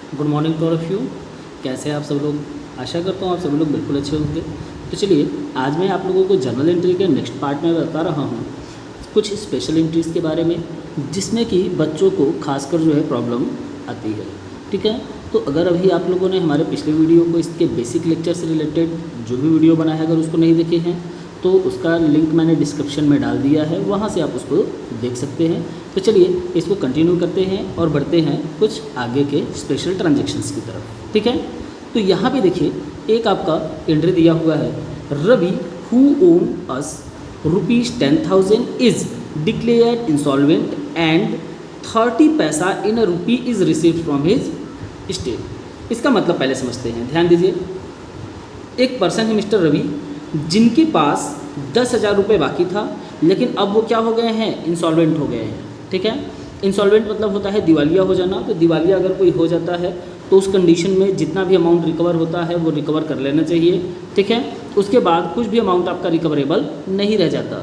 Good morning to all of you. कैसे हैं आप सब लोग? आशा करता हूँ आप सभी लोग बिल्कुल अच्छे होंगे। तो चलिए आज मैं आप लोगों को जर्नल एंट्री के नेक्स्ट पार्ट में बता रहा हूँ कुछ स्पेशल एंट्रीज़ के बारे में, जिसमें कि बच्चों को खासकर जो है प्रॉब्लम आती है। ठीक है, तो अगर अभी आप लोगों ने हमारे पिछले वीडियो को इसके बेसिक लेक्चर से रिलेटेड जो भी वीडियो बनाया है अगर उसको नहीं देखे हैं तो उसका लिंक मैंने डिस्क्रिप्शन में डाल दिया है, वहाँ से आप उसको देख सकते हैं। तो चलिए इसको कंटिन्यू करते हैं और बढ़ते हैं कुछ आगे के स्पेशल ट्रांजैक्शंस की तरफ। ठीक है, तो यहाँ पे देखिए एक आपका एंट्री दिया हुआ है, Ravi who owes us ₹10,000 is declared insolvent and 30 paisa in a rupee is received from his estate. इसका मतलब पहले समझते हैं, ध्यान दीजिए। एक पर्सन है मिस्टर रवि जिनके पास 10,000 रुपये बाकी था, लेकिन अब वो क्या हो गए हैं, इंसॉल्वेंट हो गए हैं। ठीक है, इंसॉल्वेंट मतलब होता है दिवालिया हो जाना। तो दिवालिया अगर कोई हो जाता है तो उस कंडीशन में जितना भी अमाउंट रिकवर होता है वो रिकवर कर लेना चाहिए। ठीक है, उसके बाद कुछ भी अमाउंट आपका रिकवरेबल नहीं रह जाता।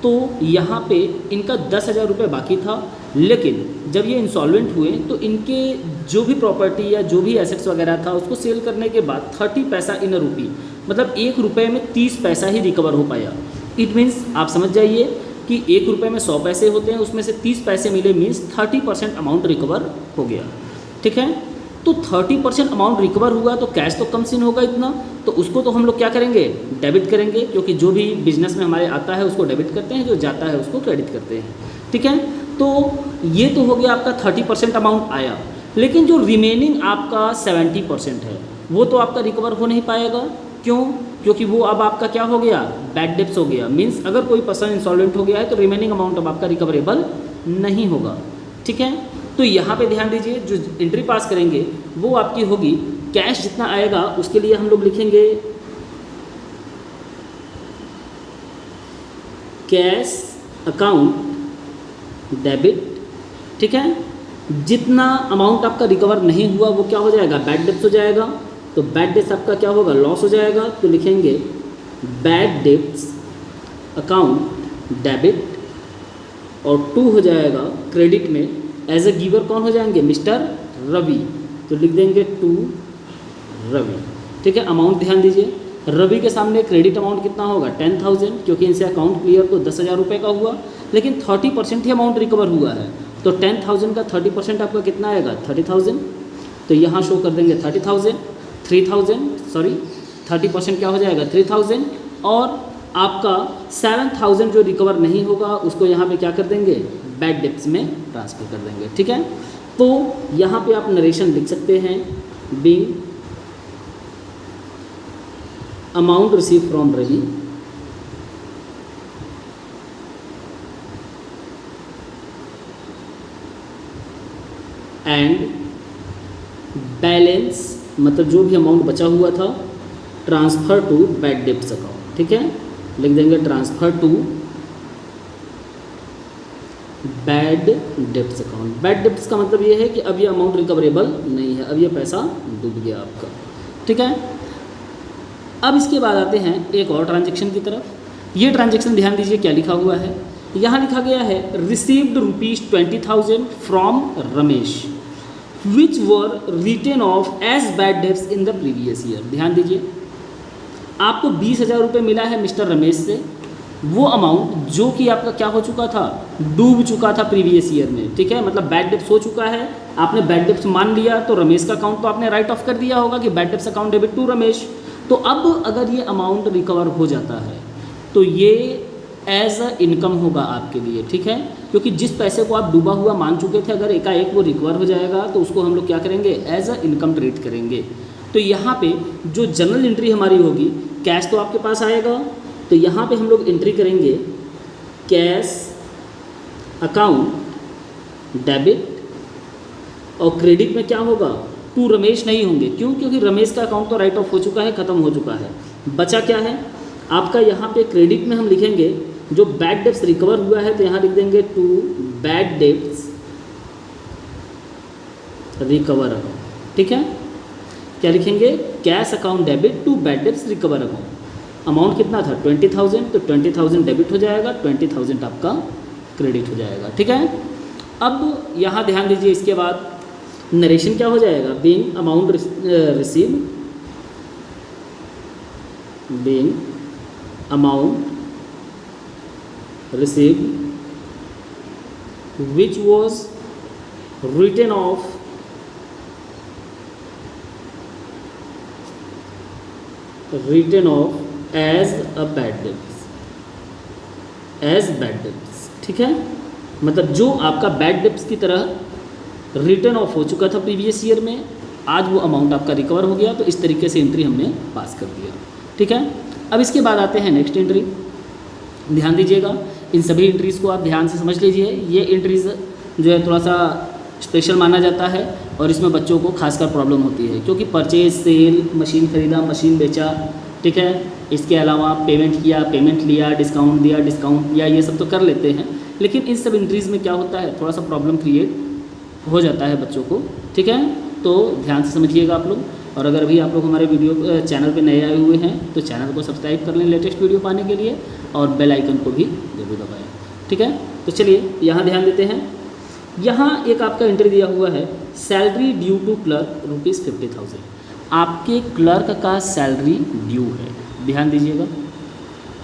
तो यहाँ पे इनका 10,000 रुपये बाकी था, लेकिन जब ये इंसॉल्वेंट हुए तो इनके जो भी प्रॉपर्टी या जो भी एसेट्स वगैरह था उसको सेल करने के बाद 30 पैसा इन अ रुपी, मतलब 1 रुपये में 30 पैसा ही रिकवर हो पाया। इट मीन्स आप समझ जाइए कि 1 रुपये में 100 पैसे होते हैं, उसमें से 30 पैसे मिले, मीन्स 30% अमाउंट रिकवर हो गया। ठीक है, तो 30% अमाउंट रिकवर हुआ तो कैश तो कम सीन होगा इतना, तो उसको तो हम लोग क्या करेंगे, डेबिट करेंगे, क्योंकि जो भी बिजनेस में हमारे आता है उसको डेबिट करते हैं, जो जाता है उसको क्रेडिट करते हैं। ठीक है, तो ये तो हो गया आपका 30% अमाउंट आया, लेकिन जो रिमेनिंग आपका 70% है वो तो आपका रिकवर हो नहीं पाएगा। क्यों? क्योंकि वो अब आपका क्या हो गया, बैड डेब्ट्स हो गया। मीन्स अगर कोई पर्सन इंसॉल्वेंट हो गया है तो रिमेनिंग अमाउंट अब आपका रिकवरेबल नहीं होगा। ठीक है, तो यहाँ पे ध्यान दीजिए, जो एंट्री पास करेंगे वो आपकी होगी, कैश जितना आएगा उसके लिए हम लोग लिखेंगे कैश अकाउंट डेबिट। ठीक है, जितना अमाउंट आपका रिकवर नहीं हुआ वो क्या हो जाएगा, बैड डेब्ट्स हो जाएगा। तो बैड डेब्ट्स आपका क्या होगा, लॉस हो जाएगा। तो लिखेंगे बैड डेब्ट्स अकाउंट डेबिट, और 2 हो जाएगा क्रेडिट में। एज ए गिवर कौन हो जाएंगे, मिस्टर रवि, तो लिख देंगे 2 रवि। ठीक है, अमाउंट ध्यान दीजिए, रवि के सामने क्रेडिट अमाउंट कितना होगा, 10,000, क्योंकि इनसे अकाउंट क्लियर तो 10,000 रुपये का हुआ, लेकिन 30% ही अमाउंट रिकवर हुआ है। तो 10,000 का 30% आपका कितना आएगा, 30,000। तो यहाँ शो कर देंगे 30,000, 30% क्या हो जाएगा, 3,000, और आपका 7,000 जो रिकवर नहीं होगा उसको यहाँ पे क्या कर देंगे, बैड डेब्ट्स में ट्रांसफर कर देंगे। ठीक है, तो यहाँ पे आप नरेशन लिख सकते हैं, being amount receive from Ravi and balance, मतलब जो भी अमाउंट बचा हुआ था, transfer to bad debts account. ठीक है, लिख देंगे transfer to bad debts account. Bad debts का मतलब ये है कि अब ये अमाउंट रिकवरेबल नहीं है, अब ये पैसा डूब गया आपका। ठीक है, अब इसके बाद आते हैं एक और ट्रांजैक्शन की तरफ। ये ट्रांजैक्शन ध्यान दीजिए क्या लिखा हुआ है, यहाँ लिखा गया है received ₹20,000 from Ramesh which were written off as bad debts in the previous year. ध्यान दीजिए, आपको 20,000 रुपये मिला है मिस्टर रमेश से, वो अमाउंट जो कि आपका क्या हो चुका था, डूब चुका था प्रीवियस ईयर में। ठीक है, मतलब बैड डेब्ट्स हो चुका है, आपने बैड डेब्ट्स मान लिया, तो रमेश का अकाउंट तो आपने राइट ऑफ कर दिया होगा कि bad debts account debit to Ramesh. तो अब अगर ये अमाउंट रिकवर हो जाता है तो ये एज अ इनकम होगा आपके लिए। ठीक है, क्योंकि जिस पैसे को आप डूबा हुआ मान चुके थे, अगर एकाएक वो रिकवर हो जाएगा तो उसको हम लोग क्या करेंगे, एज अ इनकम ट्रीट करेंगे। तो यहाँ पे जो जनरल एंट्री हमारी होगी, कैश तो आपके पास आएगा, तो यहाँ पे हम लोग एंट्री करेंगे कैश अकाउंट डेबिट, और क्रेडिट में क्या होगा, टू रमेश नहीं होंगे। क्यों? क्योंकि रमेश का अकाउंट तो राइट ऑफ हो चुका है, ख़त्म हो चुका है। बचा क्या है आपका, यहाँ पे क्रेडिट में हम लिखेंगे जो बैड डेब्ट्स रिकवर हुआ है, तो यहाँ लिख देंगे to bad debts recover account. ठीक है, क्या लिखेंगे, cash account debit to bad debts recover account. Amount कितना था, 20,000, तो 20,000 डेबिट हो जाएगा, 20,000 आपका क्रेडिट हो जाएगा। ठीक है, अब यहाँ ध्यान दीजिए, इसके बाद नरेशन क्या हो जाएगा, being amount receive, being amount receive which was written off as a bad debts, as bad debts, ठीक है। मतलब जो आपका बैड डेब्ट्स की तरह रिटर्न ऑफ हो चुका था प्रीवियस ईयर में, आज वो अमाउंट आपका रिकवर हो गया, तो इस तरीके से एंट्री हमने पास कर दिया, ठीक है। अब इसके बाद आते हैं नेक्स्ट एंट्री। ध्यान दीजिएगा, इन सभी एंट्रीज़ को आप ध्यान से समझ लीजिए। ये एंट्रीज़ जो है थोड़ा सा स्पेशल माना जाता है और इसमें बच्चों को खासकर प्रॉब्लम होती है, क्योंकि परचेज, सेल, मशीन खरीदा, मशीन बेचा, ठीक है। इसके अलावा पेमेंट किया, पेमेंट लिया, डिस्काउंट दिया, डिस्काउंट लिया, ये सब तो कर लेते हैं, लेकिन इन सब एंट्रीज़ में क्या होता है, थोड़ा सा प्रॉब्लम क्रिएट हो जाता है बच्चों को, ठीक है। तो ध्यान से समझिएगा आप लोग। और अगर अभी आप लोग हमारे वीडियो चैनल पे नए आए हुए हैं तो चैनल को सब्सक्राइब कर लें लेटेस्ट वीडियो पाने के लिए, और बेल आइकन को भी जरूर दबाएं, ठीक है। तो चलिए यहाँ ध्यान देते हैं। यहाँ एक आपका एंट्री दिया हुआ है, सैलरी ड्यू टू क्लर्क ₹50,000। आपके क्लर्क का सैलरी ड्यू है। ध्यान दीजिएगा,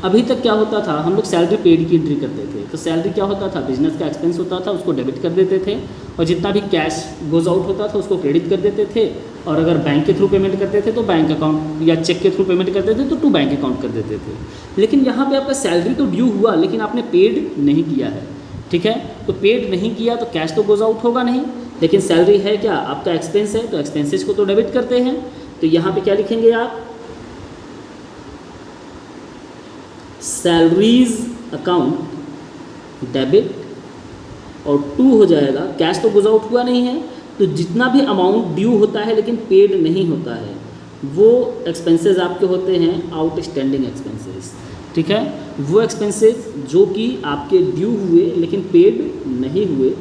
अभी तक क्या होता था, हम लोग सैलरी पेड की एंट्री करते थे। तो सैलरी क्या होता था, बिजनेस का एक्सपेंस होता था, उसको डेबिट कर देते थे, और जितना भी कैश गोज आउट होता था उसको क्रेडिट कर देते थे। और अगर बैंक के थ्रू पेमेंट करते थे तो बैंक अकाउंट, या चेक के थ्रू पेमेंट करते थे तो टू बैंक अकाउंट कर देते थे। लेकिन यहाँ पे आपका सैलरी तो ड्यू हुआ, लेकिन आपने पेड नहीं किया है, ठीक है। तो पेड नहीं किया तो कैश तो गोज आउट होगा नहीं, लेकिन सैलरी है क्या, आपका एक्सपेंस है, तो एक्सपेंसेस को तो डेबिट करते हैं। तो यहाँ पे क्या लिखेंगे आप, सैलरीज अकाउंट डेबिट, और टू हो जाएगा, कैश तो गोज आउट हुआ नहीं है, तो जितना भी अमाउंट ड्यू होता है लेकिन पेड नहीं होता है, वो एक्सपेंसेस आपके होते हैं आउटस्टैंडिंग एक्सपेंसेस, ठीक है। वो एक्सपेंसेस जो कि आपके ड्यू हुए लेकिन पेड नहीं हुए,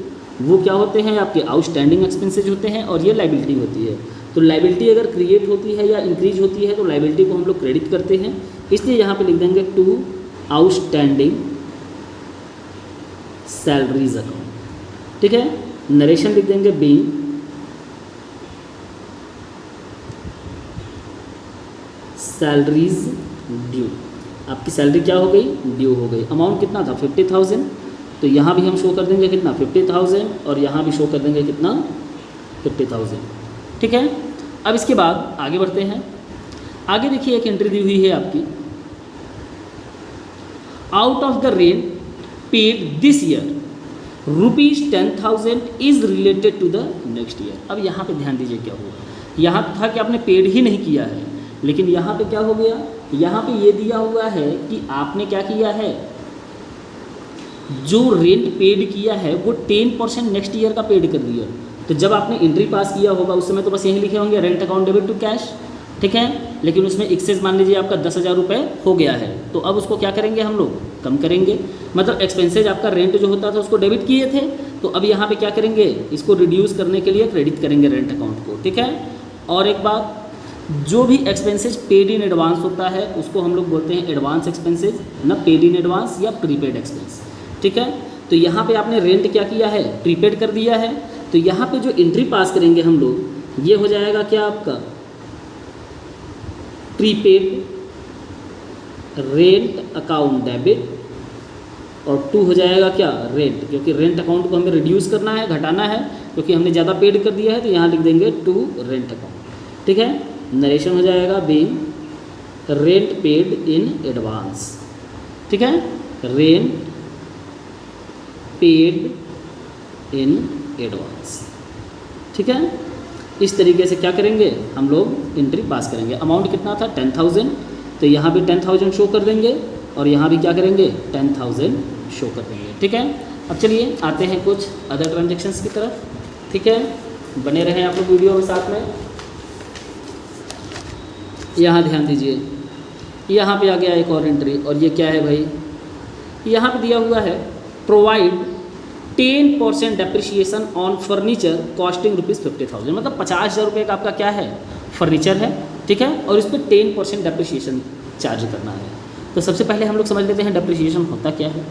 वो क्या होते हैं, आपके आउटस्टैंडिंग एक्सपेंसेस होते हैं, और ये लाइबिलिटी होती है। तो लाइबिलिटी अगर क्रिएट होती है या इंक्रीज होती है तो लाइबिलिटी को हम लोग क्रेडिट करते हैं, इसलिए यहाँ पे लिख देंगे टू आउटस्टैंडिंग सैलरीज अकाउंट, ठीक है। नरेशन लिख देंगे बीइंग सैलरीज ड्यू। आपकी सैलरी क्या हो गई, ड्यू हो गई। अमाउंट कितना था, 50,000, तो यहाँ भी हम शो कर देंगे कितना, 50,000, और यहाँ भी शो कर देंगे कितना, 50,000, ठीक है। अब इसके बाद आगे बढ़ते हैं। आगे देखिए एक एंट्री दी हुई है आपकी, out of the rent paid this year ₹10,000 is related to the next year. अब यहाँ पे ध्यान दीजिए क्या हुआ, यहाँ था कि आपने पेड ही नहीं किया है, लेकिन यहाँ पे क्या हो गया, यहाँ पे ये दिया हुआ है कि आपने क्या किया है, जो रेंट पेड किया है वो 10% नेक्स्ट ईयर का पेड कर दिया। तो जब आपने एंट्री पास किया होगा उस समय तो बस यही लिखे होंगे rent account debit to cash, ठीक है। लेकिन उसमें एक्सेस मान लीजिए आपका 10,000 रुपये हो गया है, तो अब उसको क्या करेंगे हम लोग, कम करेंगे। मतलब एक्सपेंसेज आपका रेंट जो होता था उसको डेबिट किए थे, तो अब यहाँ पे क्या करेंगे, इसको रिड्यूस करने के लिए क्रेडिट करेंगे रेंट अकाउंट को, ठीक है। और एक बात, जो भी एक्सपेंसेज पेड इन एडवांस होता है उसको हम लोग बोलते हैं एडवांस एक्सपेंसेज, ना पेड इन एडवांस या प्रीपेड एक्सपेंस, ठीक है। तो यहाँ पे आपने रेंट क्या किया है, प्रीपेड कर दिया है, तो यहाँ पे जो एंट्री पास करेंगे हम लोग, ये हो जाएगा क्या आपका प्रीपेड रेंट अकाउंट डेबिट, और टू हो जाएगा क्या, रेंट, क्योंकि रेंट अकाउंट को हमें रिड्यूस करना है, घटाना है, क्योंकि हमने ज़्यादा पेड कर दिया है, तो यहाँ लिख देंगे टू रेंट अकाउंट, ठीक है। नरेशन हो जाएगा being rent paid in advance, ठीक है, रेंट पेड इन एडवांस, ठीक है। इस तरीके से क्या करेंगे हम लोग, एंट्री पास करेंगे। अमाउंट कितना था, 10,000, तो यहाँ भी 10,000 शो कर देंगे, और यहाँ भी क्या करेंगे, 10,000 शो कर देंगे, ठीक है। अब चलिए आते हैं कुछ अदर ट्रांजेक्शन्स की तरफ, ठीक है। बने रहें आप लोग वीडियो में साथ में। यहाँ ध्यान दीजिए, यहाँ पे आ गया एक और एंट्री, और ये क्या है भाई, यहाँ पे दिया हुआ है provide 10% depreciation on furniture costing ₹50,000। मतलब 50,000 रुपये का आपका क्या है, फर्नीचर है, ठीक है, और इस पर 10% डेप्रिसिएशन चार्ज करना है। तो सबसे पहले हम लोग समझ लेते हैं डेप्रिसिएशन होता क्या है,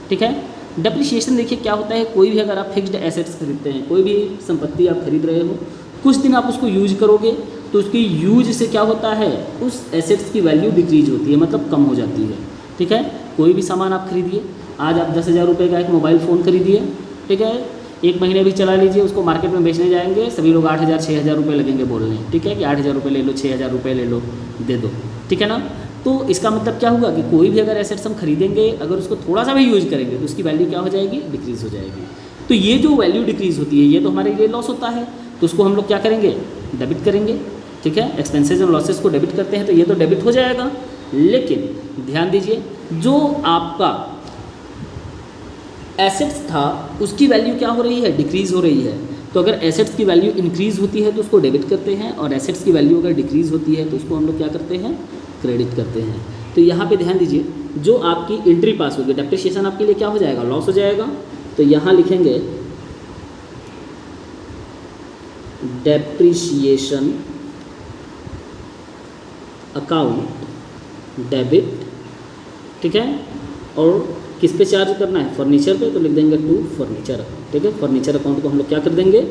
ठीक है। डेप्रिसिएशन देखिए क्या होता है, कोई भी अगर आप फिक्स्ड एसेट्स खरीदते हैं, कोई भी संपत्ति आप खरीद रहे हो, कुछ दिन आप उसको यूज करोगे तो उसकी यूज से क्या होता है, उस एसेट्स की वैल्यू डिक्रीज होती है, मतलब कम हो जाती है। ठीक है, कोई भी सामान आप खरीदिए, आज आप 10,000 रुपये का एक मोबाइल फ़ोन खरीदिए, ठीक है, एक महीने भी चला लीजिए, उसको मार्केट में बेचने जाएंगे, सभी लोग 8,000 6,000 रुपये लगेंगे बोलने, ठीक है, कि 8,000 रुपये ले लो, 6,000 रुपये ले लो, दे दो, ठीक है ना। तो इसका मतलब क्या हुआ कि कोई भी अगर एसेट्स हम खरीदेंगे, अगर उसको थोड़ा सा भी यूज करेंगे तो उसकी वैल्यू क्या हो जाएगी, डिक्रीज़ हो जाएगी। तो ये जो वैल्यू डिक्रीज़ होती है, ये तो हमारे लिए लॉस होता है, तो उसको हम लोग क्या करेंगे, डेबिट करेंगे। ठीक है, एक्सपेंसेस और लॉसेस को डेबिट करते हैं तो ये तो डेबिट हो जाएगा। लेकिन ध्यान दीजिए, जो आपका एसेट्स था उसकी वैल्यू क्या हो रही है, डिक्रीज़ हो रही है। तो अगर एसेट्स की वैल्यू इंक्रीज़ होती है तो उसको डेबिट करते हैं, और एसेट्स की वैल्यू अगर डिक्रीज़ होती है तो उसको हम लोग क्या करते हैं, क्रेडिट करते हैं। तो यहाँ पे ध्यान दीजिए, जो आपकी एंट्री पास होगी, डेप्रिसिएशन आपके लिए क्या हो जाएगा, लॉस हो जाएगा। तो यहाँ लिखेंगे डेप्रिसिएशन अकाउंट डेबिट, ठीक है, और किस पे चार्ज करना है, फर्नीचर पे, तो लिख देंगे टू फर्नीचर अकाउंट। ठीक है, फर्नीचर अकाउंट को हम लोग क्या कर देंगे,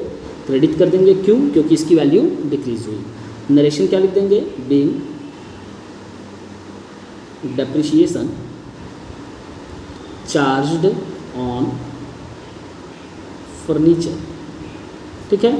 क्रेडिट कर देंगे। क्यों, क्योंकि इसकी वैल्यू डिक्रीज हुई। नरेशन क्या लिख देंगे, being depreciation charged on furniture. ठीक है,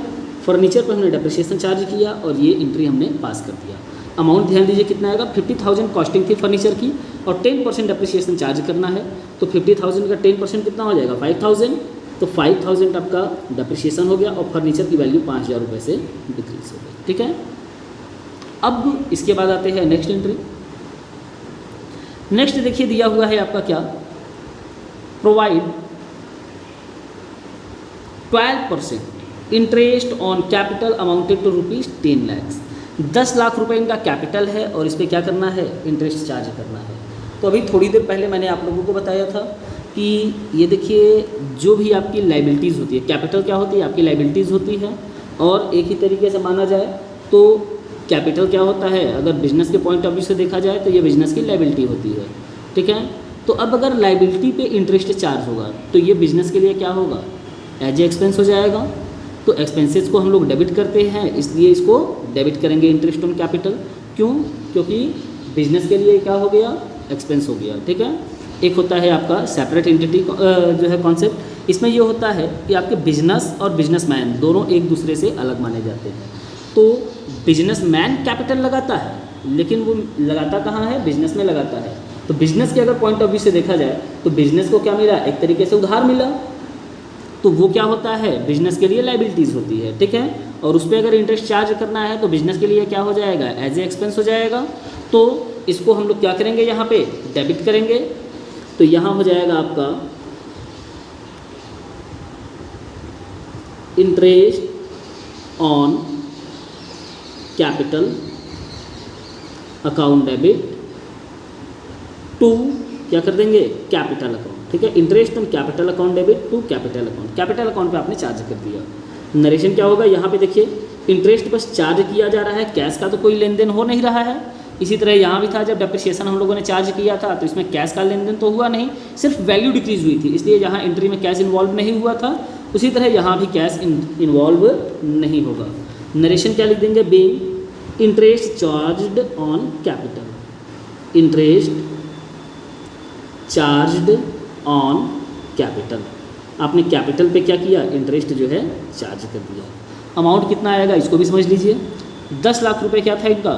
फर्नीचर पर हमने डेप्रिसिएशन चार्ज किया और ये एंट्री हमने पास कर दिया। अमाउंट ध्यान दीजिए कितना आएगा, 50,000 कॉस्टिंग थी फर्नीचर की और 10% डेप्रिसिएशन चार्ज करना है। तो 50,000 का 10% कितना हो जाएगा, 5,000। तो 5,000 आपका डेप्रिसिएशन हो गया और फर्नीचर की वैल्यू 5,000 रुपये से डिक्रीज हो गई। ठीक है, अब इसके बाद आते हैं नेक्स्ट एंट्री। नेक्स्ट देखिए दिया हुआ है आपका क्या, provide 12% interest on capital amounted to ₹10 lakh. 10 lakh रुपए इनका कैपिटल है और इस पर क्या करना है, इंटरेस्ट चार्ज करना है। तो अभी थोड़ी देर पहले मैंने आप लोगों को बताया था कि ये देखिए, जो भी आपकी लाइबिलिटीज़ होती है, कैपिटल क्या होती है, आपकी लाइबिलिटीज़ होती है। और एक ही तरीके से माना जाए तो कैपिटल क्या होता है, अगर बिजनेस के पॉइंट ऑफ व्यू से देखा जाए तो ये बिजनेस की लाइबिलिटी होती है। ठीक है, तो अब अगर लाइबिलिटी पे इंटरेस्ट चार्ज होगा तो ये बिजनेस के लिए क्या होगा, एज ए एक्सपेंस हो जाएगा। तो एक्सपेंसेस को हम लोग डेबिट करते हैं, इसलिए इसको डेबिट करेंगे इंटरेस्ट ऑन कैपिटल। क्यों, क्योंकि बिजनेस के लिए क्या हो गया, एक्सपेंस हो गया। ठीक है, एक होता है आपका सेपरेट एंटिटी जो है कॉन्सेप्ट, इसमें ये होता है कि आपके बिजनेस और बिजनेसमैन दोनों एक दूसरे से अलग माने जाते हैं। तो बिजनेसमैन कैपिटल लगाता है, लेकिन वो लगाता कहाँ है, बिजनेस में लगाता है। तो बिजनेस के अगर पॉइंट ऑफ व्यू से देखा जाए तो बिजनेस को क्या मिला, एक तरीके से उधार मिला, तो वो क्या होता है, बिजनेस के लिए लाइबिलिटीज़ होती है। ठीक है, और उस पर अगर इंटरेस्ट चार्ज करना है तो बिजनेस के लिए क्या हो जाएगा, एज ए एक्सपेंस हो जाएगा। तो इसको हम लोग क्या करेंगे, यहाँ पे डेबिट करेंगे। तो यहाँ हो जाएगा आपका interest on capital account debit to क्या कर देंगे, कैपिटल अकाउंट। ठीक है, interest on capital account debit to capital account. Capital account पे आपने चार्ज कर दिया। नरेशन क्या होगा, यहाँ पे देखिए इंटरेस्ट बस चार्ज किया जा रहा है, कैश का तो कोई लेन देन हो नहीं रहा है। इसी तरह यहाँ भी था, जब डेप्रिसिएशन हम लोगों ने चार्ज किया था तो इसमें कैश का लेन देन तो हुआ नहीं, सिर्फ वैल्यू डिक्रीज हुई थी, इसलिए यहाँ एंट्री में कैश इन्वॉल्व नहीं हुआ था। उसी तरह यहाँ भी कैश इन्वॉल्व नहीं होगा। नरेशन क्या लिख देंगे, being interest charged on capital, interest charged on capital. आपने कैपिटल पे क्या किया, इंटरेस्ट जो है चार्ज कर दिया। अमाउंट कितना आएगा इसको भी समझ लीजिए। 10 लाख रुपए क्या था, इनका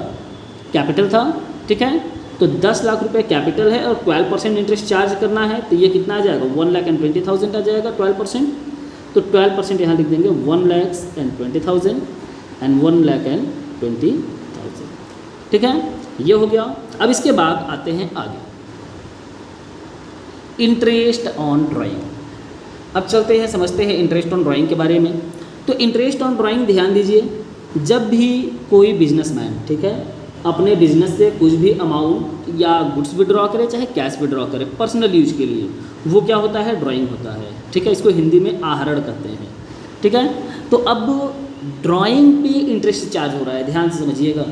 कैपिटल था। ठीक है, तो 10 लाख रुपए कैपिटल है और 12% इंटरेस्ट चार्ज करना है, तो ये कितना आ जाएगा, 1,20,000 आ जाएगा 12%। तो 12% यहाँ लिख देंगे 1,20,000 एंड 1,20,000। ठीक है, ये हो गया। अब इसके बाद आते हैं आगे, इंटरेस्ट ऑन ड्राइंग। अब चलते हैं, समझते हैं इंटरेस्ट ऑन ड्राइंग के बारे में। तो इंटरेस्ट ऑन ड्राइंग ध्यान दीजिए, जब भी कोई बिजनेसमैन, ठीक है, अपने बिजनेस से कुछ भी अमाउंट या गुड्स विड्रॉ करे, चाहे कैश विड्रॉ करे पर्सनल यूज के लिए, वो क्या होता है, ड्राइंग होता है। ठीक है, इसको हिंदी में आहरण कहते हैं। ठीक है, तो अब ड्राइंग पे इंटरेस्ट चार्ज हो रहा है, ध्यान से समझिएगा।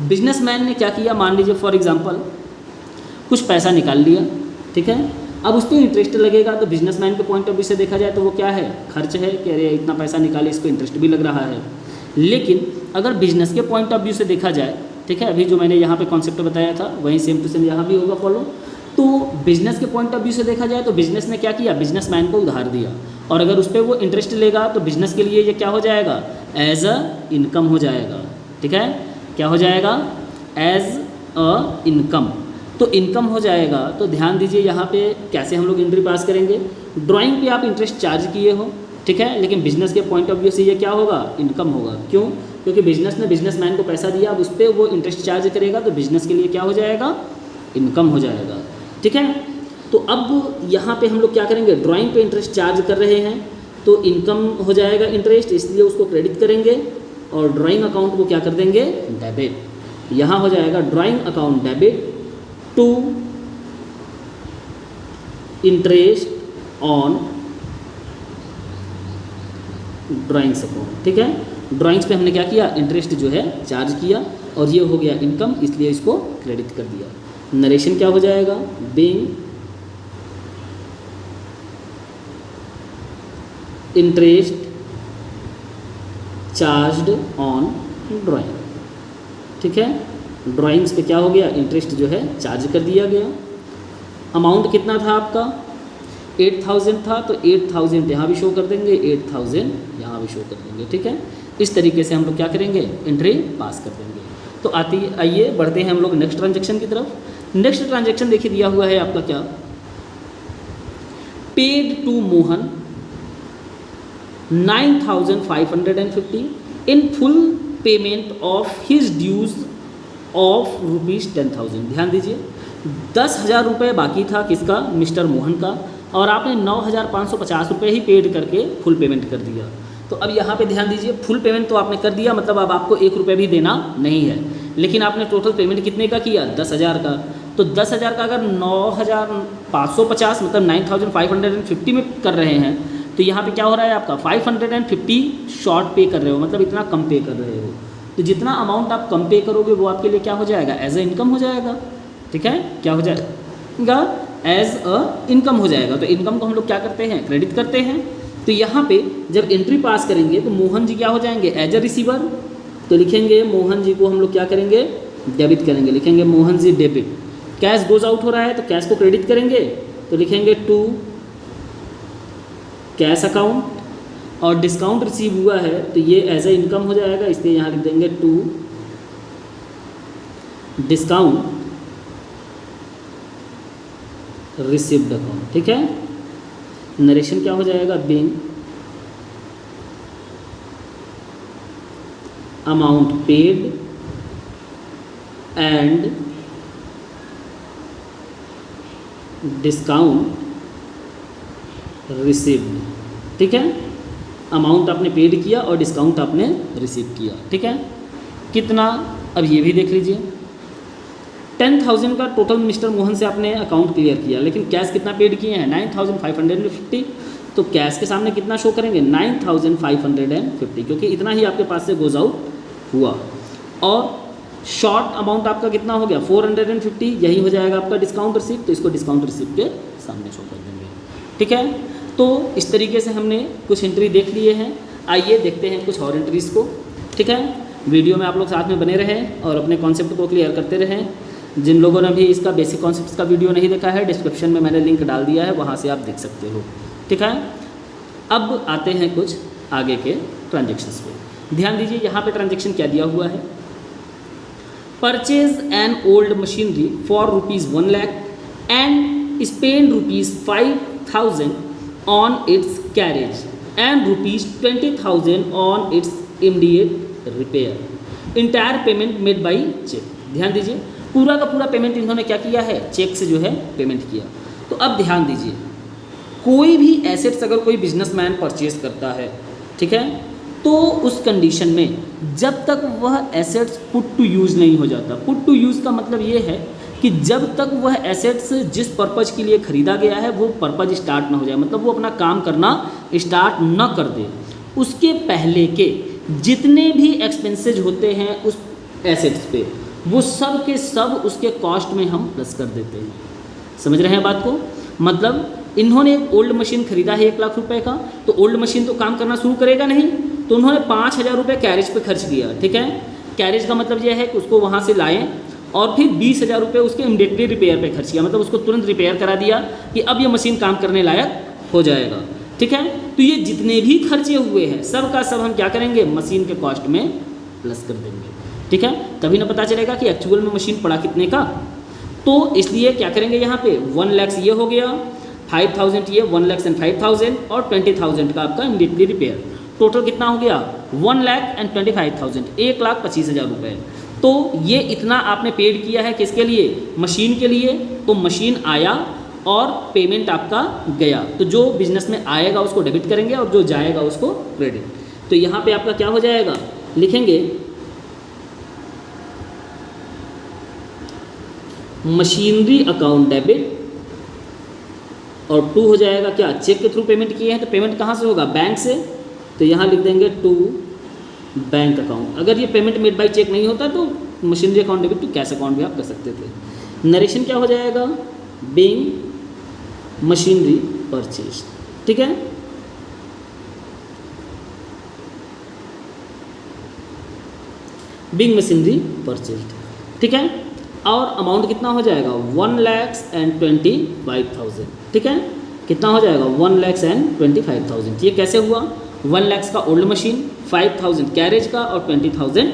बिजनेसमैन ने क्या किया, मान लीजिए फॉर एग्जांपल कुछ पैसा निकाल लिया। ठीक है, अब उस पर इंटरेस्ट लगेगा तो बिजनेसमैन के पॉइंट ऑफ व्यू से देखा जाए तो वो क्या है, खर्च है कि अरे इतना पैसा निकाले, इस पर इंटरेस्ट भी लग रहा है। लेकिन अगर बिजनेस के पॉइंट ऑफ व्यू से देखा जाए, ठीक है, अभी जो मैंने यहाँ पे कॉन्सेप्ट बताया था वही सेम टू सेम यहाँ भी होगा फॉलो। तो बिजनेस के पॉइंट ऑफ व्यू से देखा जाए तो बिजनेस ने क्या किया, बिजनेसमैन को उधार दिया, और अगर उस पर वो इंटरेस्ट लेगा तो बिजनेस के लिए ये क्या हो जाएगा, एज अ इनकम हो जाएगा। ठीक है, क्या हो जाएगा, एज अ इनकम। तो इनकम हो जाएगा। तो ध्यान दीजिए यहाँ पे कैसे हम लोग एंट्री पास करेंगे। ड्राइंग पे आप इंटरेस्ट चार्ज किए हो, ठीक है, लेकिन बिजनेस के पॉइंट ऑफ व्यू से ये क्या होगा, इनकम होगा। क्यों, क्योंकि बिजनेस ने बिजनेसमैन को पैसा दिया, अब उस पर वो इंटरेस्ट चार्ज करेगा तो बिजनेस के लिए क्या हो जाएगा, इनकम हो जाएगा। ठीक है, तो अब यहाँ पे हम लोग क्या करेंगे, ड्राइंग पे इंटरेस्ट चार्ज कर रहे हैं तो इनकम हो जाएगा इंटरेस्ट, इसलिए उसको क्रेडिट करेंगे, और ड्राइंग अकाउंट को क्या कर देंगे, डेबिट। यहाँ हो जाएगा drawing account debit to interest on drawings account. ठीक है, ड्राइंग्स पे हमने क्या किया, इंटरेस्ट जो है चार्ज किया, और ये हो गया इनकम, इसलिए इसको क्रेडिट कर दिया। नरेशन क्या हो जाएगा, being interest charged on drawing. ठीक है, ड्राइंग्स पे क्या हो गया, इंटरेस्ट जो है चार्ज कर दिया गया। अमाउंट कितना था आपका, 8000 था, तो 8000 यहाँ भी शो कर देंगे, 8000 यहाँ भी शो कर देंगे। ठीक है, इस तरीके से हम लोग क्या करेंगे, एंट्री पास कर देंगे। तो आइए बढ़ते हैं हम लोग नेक्स्ट ट्रांजेक्शन की तरफ। नेक्स्ट ट्रांजेक्शन देखिए दिया हुआ है आपका क्या, paid to Mohan 9550 in full payment of his dues of ₹10,000। ध्यान दीजिए, 10,000 रुपये बाकी था किसका, मिस्टर मोहन का, और आपने 9,550 रुपये ही पेड करके फुल पेमेंट कर दिया। तो अब यहाँ पे ध्यान दीजिए, फुल पेमेंट तो आपने कर दिया, मतलब अब आपको 1 रुपये भी देना नहीं है, लेकिन आपने टोटल पेमेंट कितने का किया, 10,000 का। तो 10,000 का अगर 9,550 मतलब 9,550 में कर रहे हैं, तो यहाँ पे क्या हो रहा है आपका 550 शॉर्ट पे कर रहे हो, मतलब इतना कम पे कर रहे हो। तो जितना अमाउंट आप कम पे करोगे वो आपके लिए क्या हो जाएगा, एज अ इनकम हो जाएगा। ठीक है, क्या हो जाएगा, एज अ इनकम हो जाएगा। तो इनकम को हम लोग क्या करते हैं, क्रेडिट करते हैं। तो यहाँ पे जब एंट्री पास करेंगे तो मोहन जी क्या हो जाएंगे, एज अ रिसीवर। तो लिखेंगे मोहन जी को हम लोग क्या करेंगे, डेबिट करेंगे, लिखेंगे Mohan ji debit. Cash goes out हो रहा है तो कैश को क्रेडिट करेंगे, तो लिखेंगे टू कैश अकाउंट, और डिस्काउंट रिसीव हुआ है तो ये एज ए इनकम हो जाएगा, इसलिए यहाँ लिख देंगे टू डिस्काउंट रिसीव्ड अकाउंट। ठीक है, नरेशन क्या हो जाएगा, being amount paid and discount received. ठीक है, अमाउंट आपने पेड किया और डिस्काउंट आपने रिसीव किया। ठीक है, कितना, अब ये भी देख लीजिए, 10,000 का टोटल मिस्टर मोहन से आपने अकाउंट क्लियर किया, लेकिन कैश कितना पेड किए हैं, 9,550। तो कैश के सामने कितना शो करेंगे, 9,550, क्योंकि इतना ही आपके पास से गोज आउट हुआ। और शॉर्ट अमाउंट आपका कितना हो गया, 450, यही हो जाएगा आपका डिस्काउंट रिसीव, तो इसको डिस्काउंट रिसीव के सामने शो कर देंगे। ठीक है, तो इस तरीके से हमने कुछ एंट्री देख लिए हैं। आइए देखते हैं कुछ और एंट्रीज़ को। ठीक है, वीडियो में आप लोग साथ में बने रहें और अपने कॉन्सेप्ट को क्लियर करते रहें। जिन लोगों ने भी इसका बेसिक कॉन्सेप्ट्स का वीडियो नहीं देखा है, डिस्क्रिप्शन में मैंने लिंक डाल दिया है, वहाँ से आप देख सकते हो। ठीक है, अब आते हैं कुछ आगे के ट्रांजेक्शन्स पे। ध्यान दीजिए, यहाँ पे ट्रांजेक्शन क्या दिया हुआ है, purchase an old machinery for ₹1 lakh and spend ₹5,000 on its carriage and ₹20,000 on its immediate repair. Entire payment made by cheque. ध्यान दीजिए, पूरा का पूरा पेमेंट इन्होंने क्या किया है, चेक से जो है पेमेंट किया। तो अब ध्यान दीजिए, कोई भी एसेट्स अगर कोई बिजनेसमैन परचेज करता है, ठीक है, तो उस कंडीशन में जब तक वह एसेट्स पुट टू यूज़ नहीं हो जाता। पुट टू यूज़ का मतलब ये है कि जब तक वह एसेट्स जिस पर्पज़ के लिए ख़रीदा गया है वो पर्पज़ स्टार्ट ना हो जाए, मतलब वो अपना काम करना स्टार्ट न कर दे, उसके पहले के जितने भी एक्सपेंसेज होते हैं उस एसेट्स पे, वो सब के सब उसके कॉस्ट में हम प्लस कर देते हैं। समझ रहे हैं बात को। मतलब इन्होंने एक ओल्ड मशीन खरीदा है 1 लाख रुपए का, तो ओल्ड मशीन तो काम करना शुरू करेगा नहीं, तो उन्होंने 5,000 रुपये कैरेज पे खर्च किया। ठीक है, कैरेज का मतलब यह है कि उसको वहाँ से लाएं और फिर 20,000 रुपये उसके इमीडिएटली रिपेयर पे खर्च किया, मतलब उसको तुरंत रिपेयर करा दिया कि अब ये मशीन काम करने लायक हो जाएगा। ठीक है, तो ये जितने भी खर्चे हुए हैं सब का सब हम क्या करेंगे, मशीन के कॉस्ट में प्लस कर देंगे। ठीक है, तभी ना पता चलेगा कि एक्चुअल में मशीन पड़ा कितने का। तो इसलिए क्या करेंगे, यहाँ पे 1 लाख ये हो गया, 5,000 ये, 1,05,000 और 20,000 का आपका इमीडिएटली रिपेयर, टोटल कितना हो गया 1,25,000, 1,25,000 रुपये। तो ये इतना आपने पेड किया है किसके लिए, मशीन के लिए। तो मशीन आया और पेमेंट आपका गया, तो जो बिजनेस में आएगा उसको डेबिट करेंगे और जो जाएगा उसको क्रेडिट। तो यहाँ पे आपका क्या हो जाएगा, लिखेंगे मशीनरी अकाउंट डेबिट, और 2 हो जाएगा क्या, चेक के थ्रू पेमेंट किए हैं तो पेमेंट कहाँ से होगा, बैंक से, तो यहाँ लिख देंगे टू बैंक अकाउंट। अगर ये पेमेंट मेड बाय चेक नहीं होता तो machinery account debit to cash account भी आप कर सकते थे। नरेशन क्या हो जाएगा, बीइंग मशीनरी परचेज। ठीक है, बीइंग मशीनरी परचेज। ठीक है, और अमाउंट कितना हो जाएगा 1,25,000। ठीक है, कितना हो जाएगा 1,25,000। ये कैसे हुआ, 1 लाख का ओल्ड मशीन, 5,000 कैरेज का और 20,000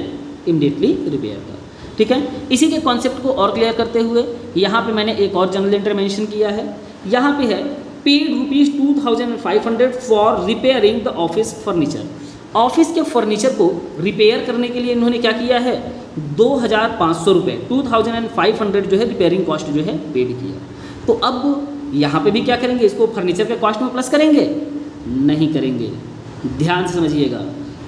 इमीडिएटली रिपेयर का। ठीक है, इसी के कॉन्सेप्ट को और क्लियर करते हुए यहाँ पे मैंने एक और जनरल एंट्री मेंशन किया है। यहाँ पे है paid ₹2,500 for repairing the office furniture. Office के फर्नीचर को रिपेयर करने के लिए इन्होंने क्या किया है, 2,500 रुपये, 2,500 जो है रिपेयरिंग कॉस्ट जो है पेड किया। तो अब यहाँ पे भी क्या करेंगे, इसको फर्नीचर के कॉस्ट में प्लस करेंगे, नहीं करेंगे। ध्यान से समझिएगा,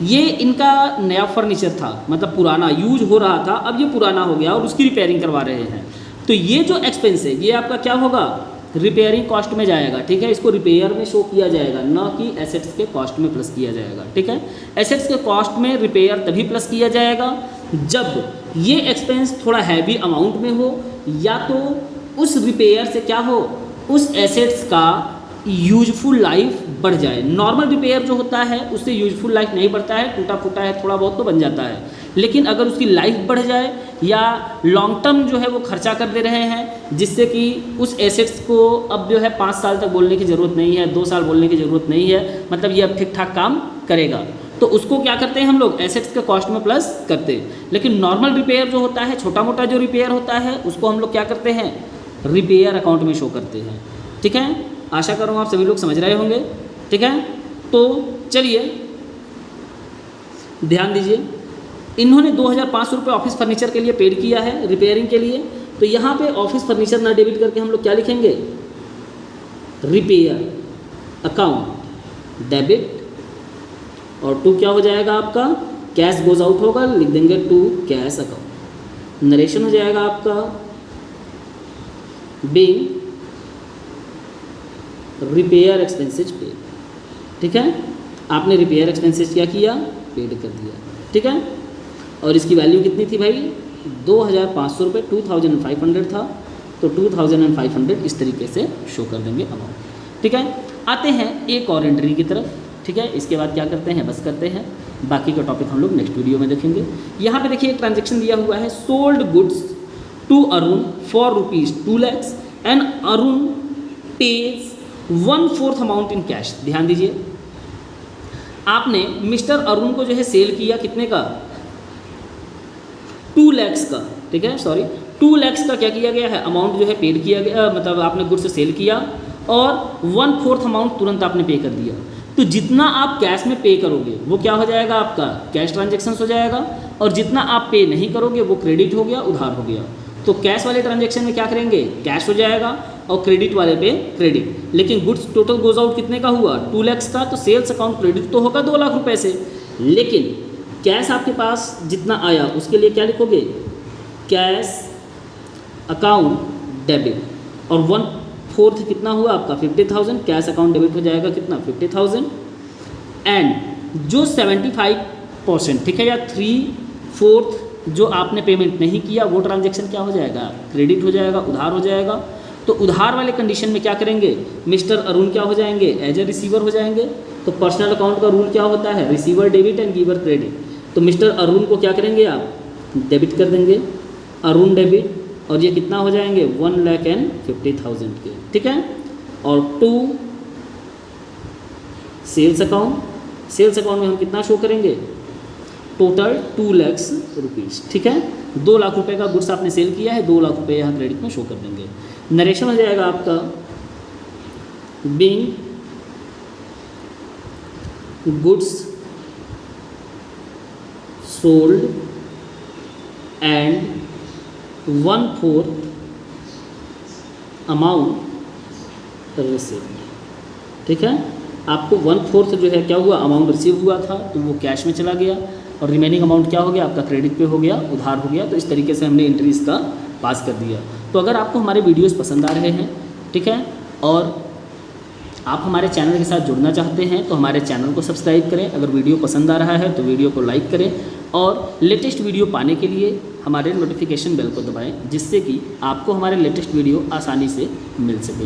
ये इनका नया फर्नीचर था, मतलब पुराना यूज हो रहा था, अब ये पुराना हो गया और उसकी रिपेयरिंग करवा रहे हैं। तो ये जो एक्सपेंस है ये आपका क्या होगा, रिपेयरिंग कॉस्ट में जाएगा। ठीक है, इसको रिपेयर में शो किया जाएगा, ना कि एसेट्स के कॉस्ट में प्लस किया जाएगा। ठीक है, एसेट्स के कॉस्ट में रिपेयर तभी प्लस किया जाएगा जब ये एक्सपेंस थोड़ा हैवी अमाउंट में हो, या तो उस रिपेयर से क्या हो, उस एसेट्स का यूजफुल लाइफ बढ़ जाए। नॉर्मल रिपेयर जो होता है उससे यूजफुल लाइफ नहीं बढ़ता है, टूटा फूटा है थोड़ा बहुत तो बन जाता है, लेकिन अगर उसकी लाइफ बढ़ जाए या लॉन्ग टर्म जो है वो खर्चा कर दे रहे हैं, जिससे कि उस एसेट्स को अब जो है 5 साल तक बोलने की ज़रूरत नहीं है, 2 साल बोलने की ज़रूरत नहीं है, मतलब ये अब ठीक ठाक काम करेगा, तो उसको क्या करते हैं हम लोग, एसेट्स के कॉस्ट में प्लस करते हैं। लेकिन नॉर्मल रिपेयर जो होता है, छोटा मोटा जो रिपेयर होता है, उसको हम लोग क्या करते हैं, रिपेयर अकाउंट में शो करते हैं। ठीक है, आशा कर रहा हूँ आप सभी लोग समझ रहे होंगे। ठीक है, तो चलिए ध्यान दीजिए, इन्होंने 2,500 रुपये ऑफिस फर्नीचर के लिए पेड किया है रिपेयरिंग के लिए, तो यहाँ पे ऑफिस फर्नीचर ना डेबिट करके हम लोग क्या लिखेंगे, रिपेयर अकाउंट डेबिट, और टू क्या हो जाएगा आपका, कैश गोज आउट होगा, लिख देंगे टू कैश अकाउंट। नरेशन हो जाएगा आपका बीइंग रिपेयर एक्सपेंसेस पेड। ठीक है, आपने रिपेयर एक्सपेंसेस क्या किया, पेड कर दिया। ठीक है, और इसकी वैल्यू कितनी थी भाई, 2,500 रुपये, 2,500 था, तो 2,500 इस तरीके से शो कर देंगे अमाउंट। ठीक है, आते हैं एक और एंट्री की तरफ। ठीक है, इसके बाद क्या करते हैं, बस करते हैं, बाकी का टॉपिक हम लोग नेक्स्ट वीडियो में देखेंगे। यहाँ पे देखिए एक ट्रांजेक्शन दिया हुआ है, sold goods to Arun for ₹2 lakhs and Arun pays 1/4 amount in cash. ध्यान दीजिए, आपने मिस्टर अरुण को जो है सेल किया कितने का, 2 lakhs का। ठीक है, सॉरी 2 lakhs का क्या किया गया है, अमाउंट जो है पेड किया गया, मतलब आपने गुड्स से सेल किया और 1/4 अमाउंट तुरंत आपने पे कर दिया। तो जितना आप कैश में पे करोगे वो क्या हो जाएगा, आपका कैश ट्रांजेक्शन्स हो जाएगा, और जितना आप पे नहीं करोगे वो क्रेडिट हो गया, उधार हो गया। तो कैश वाले ट्रांजेक्शन में क्या करेंगे, कैश हो जाएगा, और क्रेडिट वाले पे क्रेडिट। लेकिन गुड्स टोटल गोज आउट कितने का हुआ, 2 lakhs का, तो सेल्स अकाउंट क्रेडिट तो होगा 2 लाख रुपए से, लेकिन कैश आपके पास जितना आया उसके लिए क्या लिखोगे, कैश अकाउंट डेबिट, और 1/4 कितना हुआ आपका 50,000, कैश अकाउंट डेबिट हो जाएगा कितना 50,000, एंड जो 75%, ठीक है, या 3/4 जो आपने पेमेंट नहीं किया वो ट्रांजेक्शन क्या हो जाएगा, क्रेडिट हो जाएगा, उधार हो जाएगा। तो उधार वाले कंडीशन में क्या करेंगे, मिस्टर अरुण क्या हो जाएंगे, एज ए रिसीवर हो जाएंगे। तो पर्सनल अकाउंट का रूल क्या होता है, receiver debit and giver credit. तो मिस्टर अरुण को क्या करेंगे आप, डेबिट कर देंगे, अरुण डेबिट, और ये कितना हो जाएंगे 1,50,000 के, ठीक है। और to sales account, sales account में हम कितना शो करेंगे, टोटल 2 लाख रुपीज़, ठीक है। 2 लाख रुपए का गुड्स आपने सेल किया है, 2 लाख रुपए यहाँ क्रेडिट में शो कर देंगे। नरेशन हो जाएगा आपका being goods sold and 1/4 amount received, ठीक है। आपको 1/4 जो है क्या हुआ, अमाउंट रिसीव हुआ था तो वो कैश में चला गया, और रिमेनिंग अमाउंट क्या हो गया आपका, क्रेडिट पे हो गया, उधार हो गया। तो इस तरीके से हमने एंट्रीज का पास कर दिया। तो अगर आपको हमारे वीडियोस पसंद आ रहे हैं, ठीक है, और आप हमारे चैनल के साथ जुड़ना चाहते हैं तो हमारे चैनल को सब्सक्राइब करें। अगर वीडियो पसंद आ रहा है तो वीडियो को लाइक करें, और लेटेस्ट वीडियो पाने के लिए हमारे नोटिफिकेशन बेल को दबाएं, जिससे कि आपको हमारे लेटेस्ट वीडियो आसानी से मिल सके।